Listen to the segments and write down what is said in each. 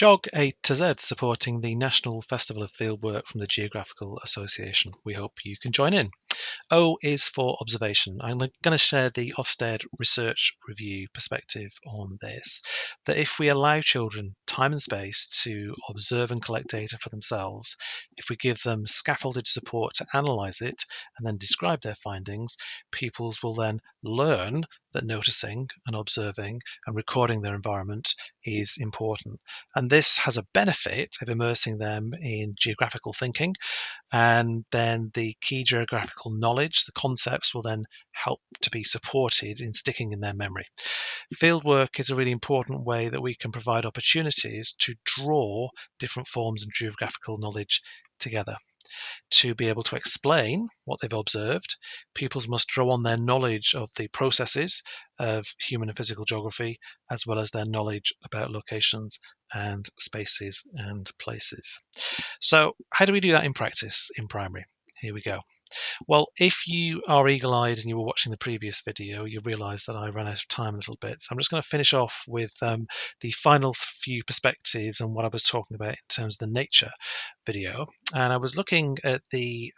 GeogAtoZ supporting the National Festival of Fieldwork from the Geographical Association. We hope you can join in. O is for observation. I'm going to share the Ofsted research review perspective on this, that if we allow children time and space to observe and collect data for themselves, if we give them scaffolded support to analyse it and then describe their findings, pupils will then learn that noticing and observing and recording their environment is important. And this has a benefit of immersing them in geographical thinking, and then the key geographical knowledge, the concepts, will then help to be supported in sticking in their memory. Fieldwork is a really important way that we can provide opportunities to draw different forms of geographical knowledge together. To be able to explain what they've observed, pupils must draw on their knowledge of the processes of human and physical geography, as well as their knowledge about locations and spaces and places. So how do we do that in practice in primary? Here we go. Well, if you are eagle-eyed and you were watching the previous video, you realise that I ran out of time a little bit. So I'm just going to finish off with the final few perspectives on what I was talking about in terms of the nature video. And I was looking at the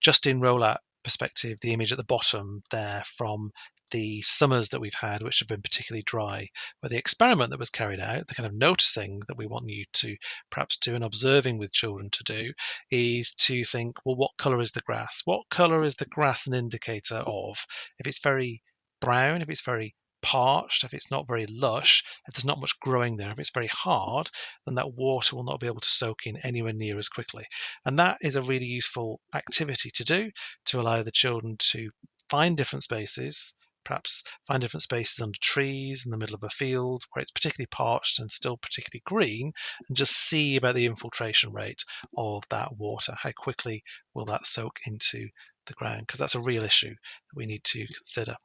Justin Rolat perspective, the image at the bottom there from the summers that we've had, which have been particularly dry, where the experiment that was carried out, the kind of noticing that we want you to perhaps do and observing with children to do, is to think, well, what colour is the grass? What colour is the grass an indicator of? If it's very brown, if it's very parched, if it's not very lush, if there's not much growing there, if it's very hard, then that water will not be able to soak in anywhere near as quickly. And that is a really useful activity to do, to allow the children to find different spaces, perhaps find different spaces under trees in the middle of a field where it's particularly parched and still particularly green, and just see about the infiltration rate of that water. How quickly will that soak into the ground? Because that's a real issue that we need to consider.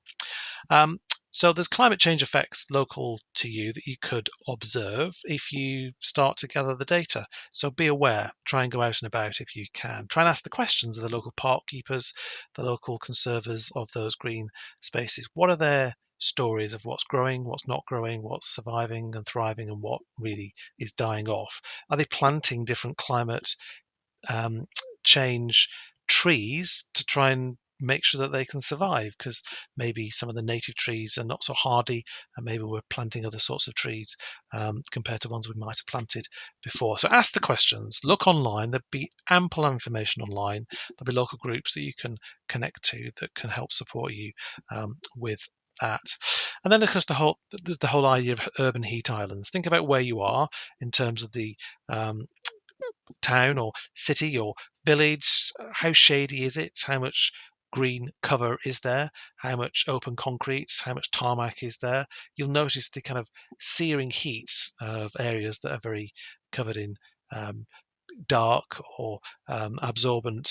So there's climate change effects local to you that you could observe if you start to gather the data. So be aware, try and go out and about if you can. Try and ask the questions of the local park keepers, the local conservers of those green spaces. What are their stories of what's growing, what's not growing, what's surviving and thriving, and what really is dying off? Are they planting different climate change trees to try and make sure that they can survive, because maybe some of the native trees are not so hardy, and maybe we're planting other sorts of trees compared to ones we might have planted before. So ask the questions, look online. There'll be ample information online. There'll be local groups that you can connect to that can help support you with that. And then of course the whole idea of urban heat islands. Think about where you are in terms of the town or city or village. How shady is it? How much green cover is there? How much open concrete? How much tarmac is there? You'll notice the kind of searing heat of areas that are very covered in dark or absorbent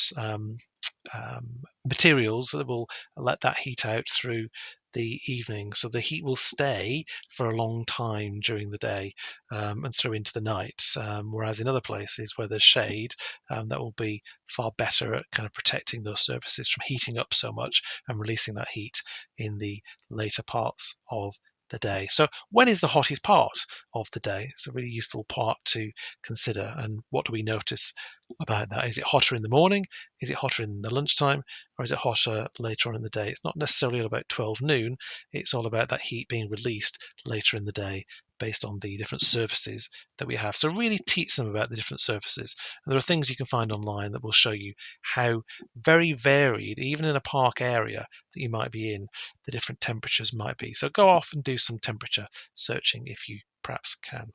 materials that will let that heat out through the evening. So the heat will stay for a long time during the day and through into the night. Whereas in other places where there's shade, that will be far better at kind of protecting those surfaces from heating up so much and releasing that heat in the later parts of the day. So when is the hottest part of the day? It's a really useful part to consider. And what do we notice about that? Is it hotter in the morning? Is it hotter in the lunchtime? Or is it hotter later on in the day? It's not necessarily all about 12 noon. It's all about that heat being released later in the day based on the different surfaces that we have. So really teach them about the different surfaces. And there are things you can find online that will show you how very varied, even in a park area that you might be in, the different temperatures might be. So go off and do some temperature searching if you perhaps can.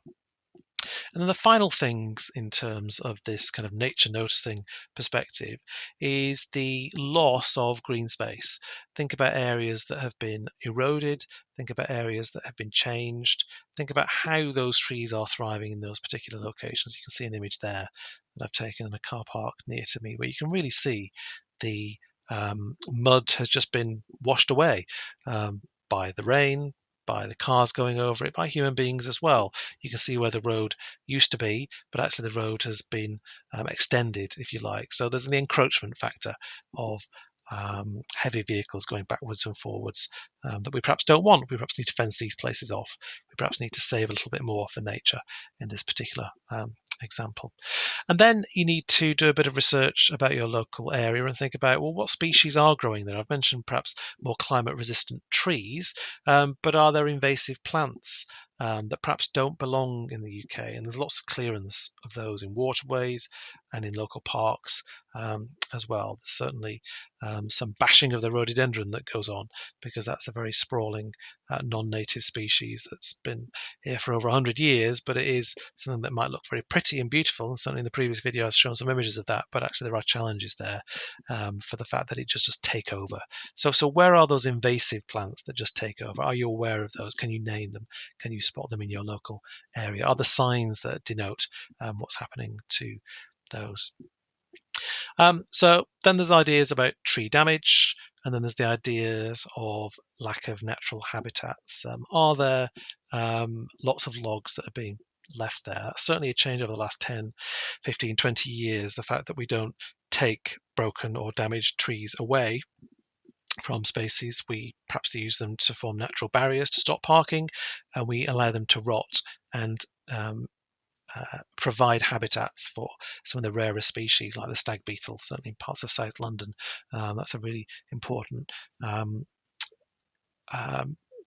And then the final things in terms of this kind of nature noticing perspective is the loss of green space. Think about areas that have been eroded, think about areas that have been changed, think about how those trees are thriving in those particular locations. You can see an image there that I've taken in a car park near to me where you can really see the mud has just been washed away by the rain, by the cars going over it, by human beings as well. You can see where the road used to be, but actually the road has been extended, if you like. So there's the encroachment factor of heavy vehicles going backwards and forwards that we perhaps don't want. We perhaps need to fence these places off. We perhaps need to save a little bit more for nature in this particular example. And then you need to do a bit of research about your local area and think about, well, what species are growing there? I've mentioned perhaps more climate resistant trees, but are there invasive plants that perhaps don't belong in the UK? And there's lots of clearance of those in waterways and in local parks as well. There's certainly some bashing of the rhododendron that goes on because that's a very sprawling non-native species that's been here for over 100 years, but it is something that might look very pretty and beautiful. And certainly in the previous video I've shown some images of that, but actually there are challenges there for the fact that it just take over. So where are those invasive plants that just take over? Are you aware of those? Can you name them? Can you spot them in your local area? Are there signs that denote what's happening to those? So then there's ideas about tree damage, and then there's the ideas of lack of natural habitats. Are there lots of logs that are being left there? That's certainly a change over the last 10, 15, 20 years. The fact that we don't take broken or damaged trees away from spaces, we perhaps use them to form natural barriers to stop parking, and we allow them to rot and provide habitats for some of the rarer species like the stag beetle, certainly in parts of South London. That's a really important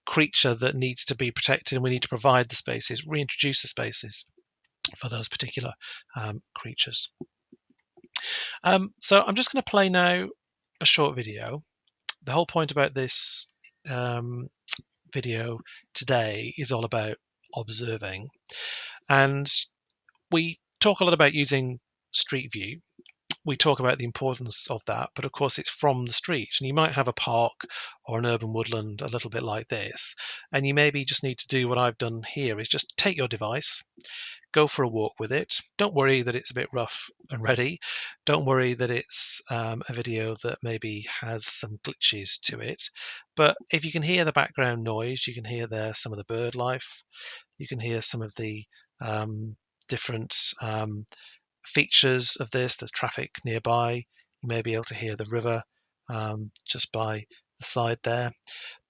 creature that needs to be protected, and we need to provide the spaces, reintroduce the spaces for those particular creatures. So I'm just going to play now a short video. The whole point about this video today is all about observing, and we talk a lot about using Street View. We talk about the importance of that, but of course it's from the street, and you might have a park or an urban woodland a little bit like this, and you maybe just need to do what I've done here, is just take your device, go for a walk with it. Don't worry that it's a bit rough and ready. Don't worry that it's a video that maybe has some glitches to it. But if you can hear the background noise, you can hear there some of the bird life. You can hear some of the different features of this. There's traffic nearby. You may be able to hear the river just by the side there.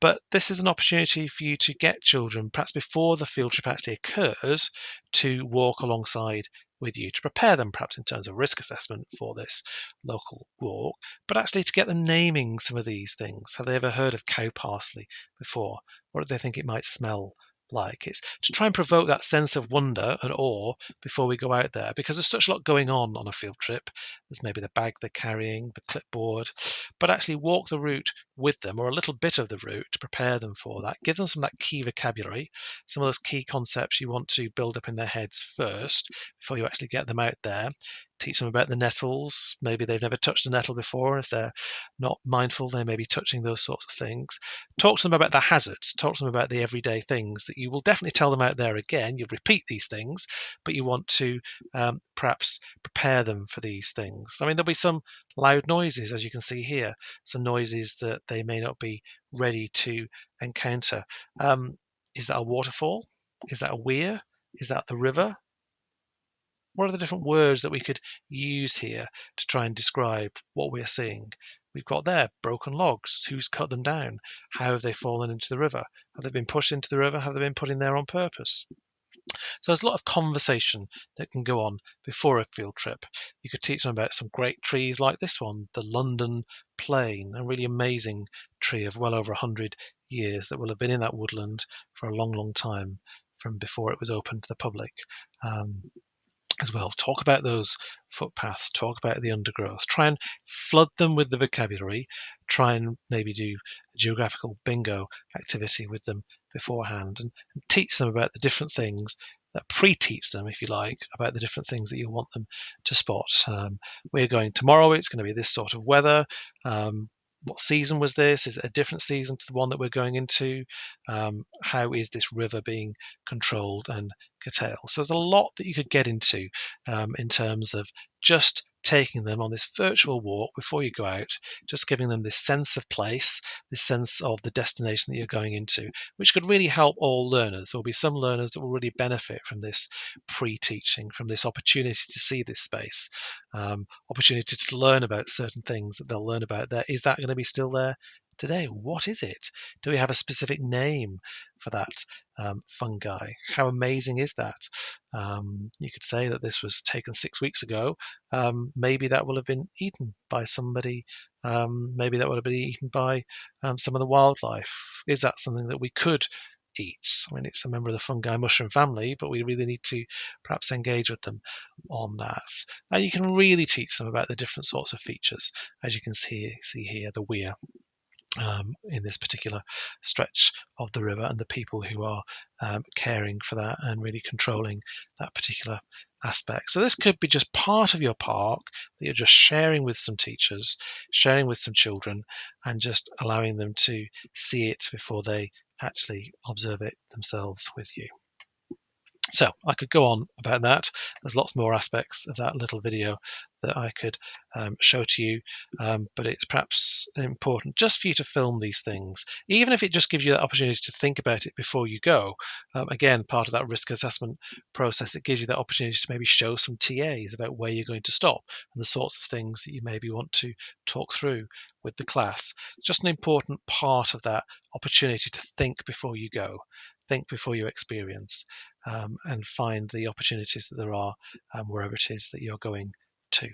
But this is an opportunity for you to get children, perhaps before the field trip actually occurs, to walk alongside with you, to prepare them perhaps in terms of risk assessment for this local walk, but actually to get them naming some of these things. Have they ever heard of cow parsley before? What do they think it might smell like? It's to try and provoke that sense of wonder and awe before we go out there, because there's such a lot going on a field trip. There's maybe the bag they're carrying, the clipboard, but actually walk the route with them, or a little bit of the route, to prepare them for that. Give them some of that key vocabulary, some of those key concepts you want to build up in their heads first before you actually get them out there. Teach them about the nettles. Maybe they've never touched a nettle before. If they're not mindful, they may be touching those sorts of things. Talk to them about the hazards. Talk to them about the everyday things that you will definitely tell them out there again. You'll repeat these things, but you want to perhaps prepare them for these things. I mean, there'll be some loud noises, as you can see here, some noises that they may not be ready to encounter. Is that a waterfall? Is that a weir? Is that the river? What are the different words that we could use here to try and describe what we're seeing? We've got there broken logs. Who's cut them down? How have they fallen into the river? Have they been pushed into the river? Have they been put in there on purpose? So there's a lot of conversation that can go on before a field trip. You could teach them about some great trees like this one, the London plane, a really amazing tree of well over 100 years that will have been in that woodland for a long, long time from before it was open to the public. As well, talk about those footpaths, talk about the undergrowth, try and flood them with the vocabulary, try and maybe do a geographical bingo activity with them beforehand, and teach them about the different things, that pre-teach them, if you like, about the different things that you want them to spot. We're going tomorrow, it's going to be this sort of weather. What season was this? Is it a different season to the one that we're going into? How is this river being controlled and curtailed? So there's a lot that you could get into in terms of just taking them on this virtual walk before you go out, just giving them this sense of place, this sense of the destination that you're going into, which could really help all learners. There will be some learners that will really benefit from this pre-teaching, from this opportunity to see this space, opportunity to learn about certain things that they'll learn about there. Is that going to be still there today? What is it? Do we have a specific name for that fungi? How amazing is that? You could say that this was taken 6 weeks ago. Maybe that will have been eaten by somebody. Maybe that would have been eaten by some of the wildlife. Is that something that we could eat? I mean, it's a member of the fungi mushroom family, but we really need to perhaps engage with them on that. And you can really teach them about the different sorts of features, as you can see here, the weir. In this particular stretch of the river, and the people who are caring for that and really controlling that particular aspect. So this could be just part of your park that you're just sharing with some teachers, sharing with some children, and just allowing them to see it before they actually observe it themselves with you. So I could go on about that. There's lots more aspects of that little video that I could show to you, but it's perhaps important just for you to film these things, even if it just gives you that opportunity to think about it before you go. Again, part of that risk assessment process, it gives you that opportunity to maybe show some TAs about where you're going to stop and the sorts of things that you maybe want to talk through with the class. Just an important part of that opportunity to think before you go, think before you experience. And find the opportunities that there are wherever it is that you're going to.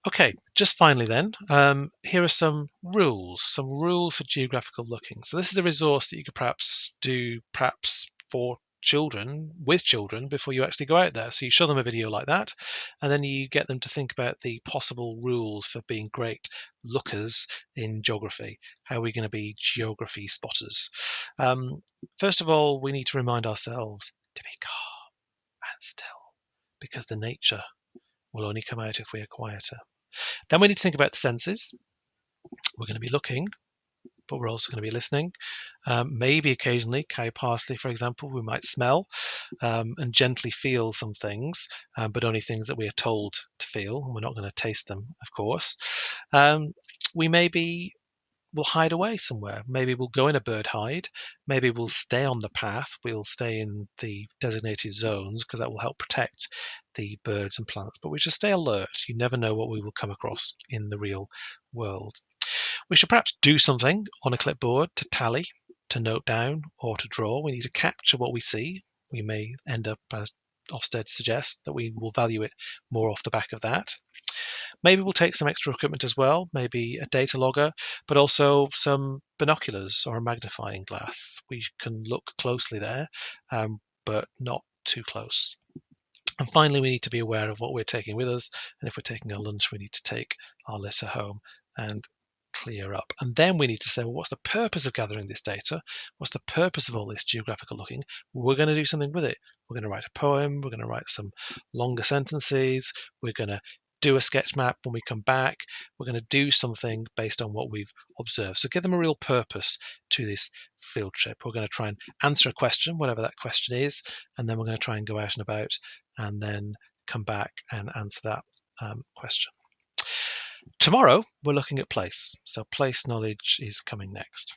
Okay, just finally then, here are some rules for geographical looking. So this is a resource that you could perhaps do for children, with children, before you actually go out there. So you show them a video like that, and then you get them to think about the possible rules for being great lookers in geography. How are we going to be geography spotters? First of all, we need to remind ourselves to be calm and still, because the nature will only come out if we are quieter. Then we need to think about the senses. We're going to be looking, but we're also going to be listening. Maybe occasionally, cow parsley, for example, we might smell and gently feel some things, but only things that we are told to feel. We're not going to taste them, of course. We'll hide away somewhere. Maybe we'll go in a bird hide. Maybe we'll stay on the path. We'll stay in the designated zones because that will help protect the birds and plants. But we should stay alert. You never know what we will come across in the real world. We should perhaps do something on a clipboard to tally, to note down, or to draw. We need to capture what we see. We may end up, as Ofsted suggests, that we will value it more off the back of that. Maybe we'll take some extra equipment as well, maybe a data logger, but also some binoculars or a magnifying glass. We can look closely there, but not too close. And finally, we need to be aware of what we're taking with us. And if we're taking our lunch, we need to take our litter home and clear up. And then we need to say, well, what's the purpose of gathering this data? What's the purpose of all this geographical looking? We're going to do something with it. We're going to write a poem. We're going to write some longer sentences. We're going to do a sketch map when we come back. We're going to do something based on what we've observed. So give them a real purpose to this field trip. We're going to try and answer a question, whatever that question is, and then we're going to try and go out and about and then come back and answer that question. Tomorrow, we're looking at place. So place knowledge is coming next.